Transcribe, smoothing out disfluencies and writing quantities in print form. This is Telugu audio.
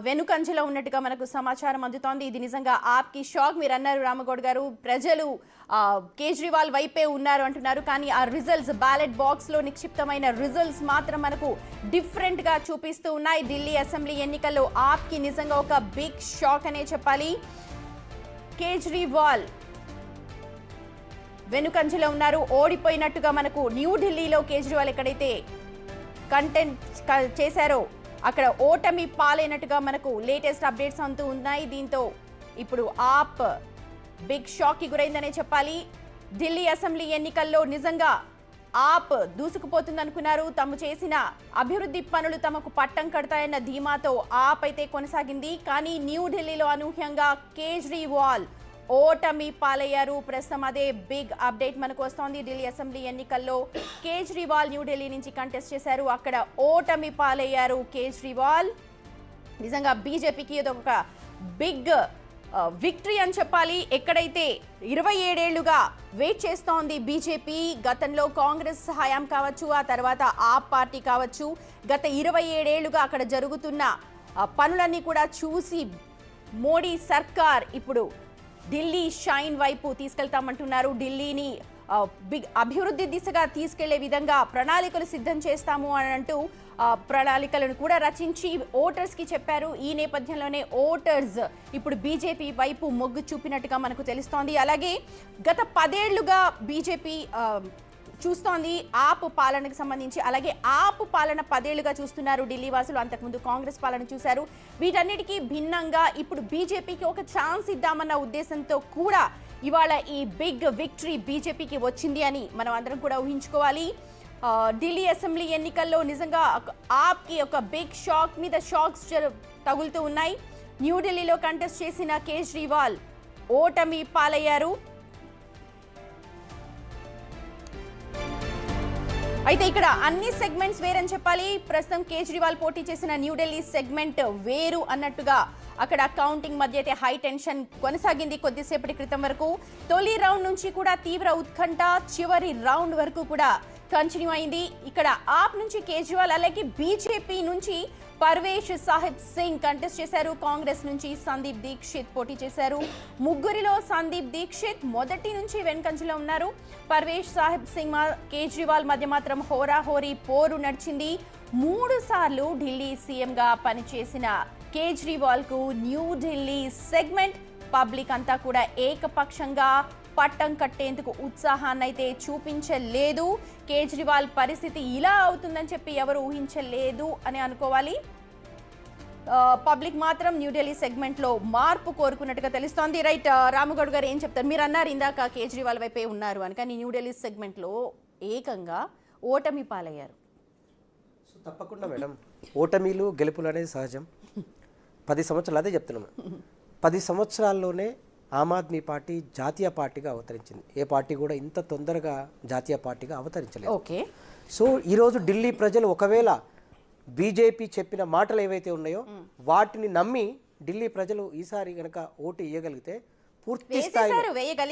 వెనుకంజలో ఉన్నట్టుగా మనకు సమాచారం అందుతోంది. ఇది నిజంగా ఆప్కి షాక్. మీరు అన్నారు రామగౌడ్ గారు, ప్రజలు కేజ్రీవాల్ వైపే ఉన్నారు అంటున్నారు. కానీ ఆ రిజల్ట్స్, బ్యాలెట్ బాక్స్ లో నిక్షిప్తమైన రిజల్ట్స్ మాత్రం మనకు డిఫరెంట్ గా చూపిస్తూ ఉన్నాయి. ఢిల్లీ అసెంబ్లీ ఎన్నికల్లో ఆప్కి నిజంగా ఒక బిగ్ షాక్ అనే చెప్పాలి. కేజ్రీవాల్ వెనుకంజలో ఉన్నారు. ఓడిపోయినట్టుగా మనకు న్యూఢిల్లీలో కేజ్రీవాల్ ఎక్కడైతే కంటెంట్ చేశారో అక్కడ ఓటమి పాలైనట్టుగా మనకు లేటెస్ట్ అప్డేట్స్ అంటూ ఉన్నాయి. దీంతో ఇప్పుడు ఆప్ బిగ్ షాక్ కి గురైందనే చెప్పాలి. ఢిల్లీ అసెంబ్లీ ఎన్నికల్లో నిజంగా ఆప్ దూసుకుపోతుందనుకున్నారు. తాము చేసిన అభివృద్ధి పనులు తమకు పట్టం కడతాయన్న ధీమాతో ఆప్ అయితే కొనసాగింది. కానీ న్యూఢిల్లీలో అనూహ్యంగా కేజ్రీవాల్ ఓటమి పాలయ్యారు. ప్రస్తుతం అదే బిగ్ అప్డేట్ మనకు వస్తోంది. ఢిల్లీ అసెంబ్లీ ఎన్నికల్లో కేజ్రీవాల్ న్యూఢిల్లీ నుంచి కంటెస్ట్ చేశారు. అక్కడ ఓటమి పాలయ్యారు కేజ్రీవాల్. నిజంగా బీజేపీకి ఇది ఒక బిగ్ విక్టరీ అని చెప్పాలి. ఎక్కడైతే 27 ఏళ్లుగా వెయిట్ చేస్తోంది బీజేపీ, గతంలో కాంగ్రెస్ హయాం కావచ్చు, ఆ తర్వాత ఆప్ పార్టీ కావచ్చు, గత 27 ఏళ్లుగా అక్కడ జరుగుతున్న పనులన్నీ కూడా చూసి మోడీ సర్కార్ ఇప్పుడు ఢిల్లీ షైన్ వైపు తీసుకెళ్తామంటున్నారు. ఢిల్లీని బిగ్ అభివృద్ధి దిశగా తీసుకెళ్లే విధంగా ప్రణాళికలు సిద్ధం చేస్తాము అని అంటూ ప్రణాళికలను కూడా రచించి ఓటర్స్కి చెప్పారు. ఈ నేపథ్యంలోనే ఓటర్స్ ఇప్పుడు బీజేపీ వైపు మొగ్గు చూపినట్టుగా మనకు తెలుస్తోంది. అలాగే గత 10 ఏళ్లుగా బీజేపీ చూస్తోంది ఆప్ పాలనకు సంబంధించి. అలాగే ఆప్ పాలన 10 ఏళ్లుగా చూస్తున్నారు ఢిల్లీ వాసులు. అంతకుముందు కాంగ్రెస్ పాలన చూశారు. వీటన్నిటికీ భిన్నంగా ఇప్పుడు బీజేపీకి ఒక ఛాన్స్ ఇద్దామన్న ఉద్దేశంతో కూడా ఇవాళ ఈ బిగ్ విక్టరీ బీజేపీకి వచ్చింది అని మనం అందరం కూడా ఊహించుకోవాలి. ఢిల్లీ అసెంబ్లీ ఎన్నికల్లో నిజంగా ఆప్కి ఒక బిగ్ షాక్ మీద షాక్స్ తగులుతూ ఉన్నాయి. న్యూఢిల్లీలో కంటెస్ట్ చేసిన కేజ్రీవాల్ ఓటమి పాలయ్యారు. అయితే ఇక్కడ అన్ని సెగ్మెంట్స్ వేరని చెప్పాలి. ప్రస్తుతం కేజ్రీవాల్ పోటీ చేసిన న్యూఢిల్లీ సెగ్మెంట్ వేరు అన్నట్టుగా అక్కడ కౌంటింగ్ మధ్య అయితే హై టెన్షన్ కొనసాగింది కొద్దిసేపటి క్రితం వరకు. తొలి రౌండ్ నుంచి కూడా తీవ్ర ఉత్కంఠ, చివరి రౌండ్ వరకు కూడా కంటిన్యూ అయింది. ఇక్కడ ఆప్ నుంచి కేజ్రీవాల్, అలాగే బీజేపీ నుంచి పర్వేష్ సాహిబ్ సింగ్ కంటెస్ట్ చేశారు. కాంగ్రెస్ నుంచి సందీప్ దీక్షిత్ పోటీ చేశారు. ముగ్గురిలో సందీప్ దీక్షిత్ మొదటి నుంచి వెనుకంజలో ఉన్నారు. పర్వేష్ సాహిబ్ సింగ్ కేజ్రీవాల్ మధ్య మాత్రం హోరాహోరీ పోరు నడిచింది. 3 సార్లు ఢిల్లీ సీఎంగా పనిచేసిన కేజ్రీవాల్ కు న్యూఢిల్లీ సెగ్మెంట్ పబ్లిక్ అంతా కూడా ఏకపక్షంగా పట్టం కట్టేందుకు ఉత్సాహాన్ని అయితే చూపించలేదు. కేజ్రీవాల్ పరిస్థితి ఇలా అవుతుందని చెప్పి ఎవరు ఊహించలేదు అని అనుకోవాలి. పబ్లిక్ మాత్రం న్యూఢిల్లీ సెగ్మెంట్ లో మార్పు కోరుకున్నట్టుగా తెలుస్తోంది. రైట్, రామగౌడ్ గారు ఏం చెప్తారు? మీరు అన్నారు ఇందాక కేజ్రీవాల్ వైపే ఉన్నారు అని, కానీ న్యూఢిల్లీ సెగ్మెంట్ లో ఏకంగా ఓటమి పాలయ్యారు. తప్పకుండా మేడం, ఓటమిలు గెలుపులు అనేది సహజం. 10 సంవత్సరాలు అదే చెప్తున్నాం. 10 సంవత్సరాల్లోనే ఆమ్ ఆద్మీ పార్టీ జాతీయ పార్టీగా అవతరించింది. ఏ పార్టీ కూడా ఇంత తొందరగా జాతీయ పార్టీగా అవతరించలేదు. ఓకే, సో ఈరోజు ఢిల్లీ ప్రజలు ఒకవేళ బీజేపీ చెప్పిన మాటలు ఏవైతే ఉన్నాయో వాటిని నమ్మి ఢిల్లీ ప్రజలు ఈసారి కనుక ఓటు వేయగలిగితే పూర్తి స్థాయి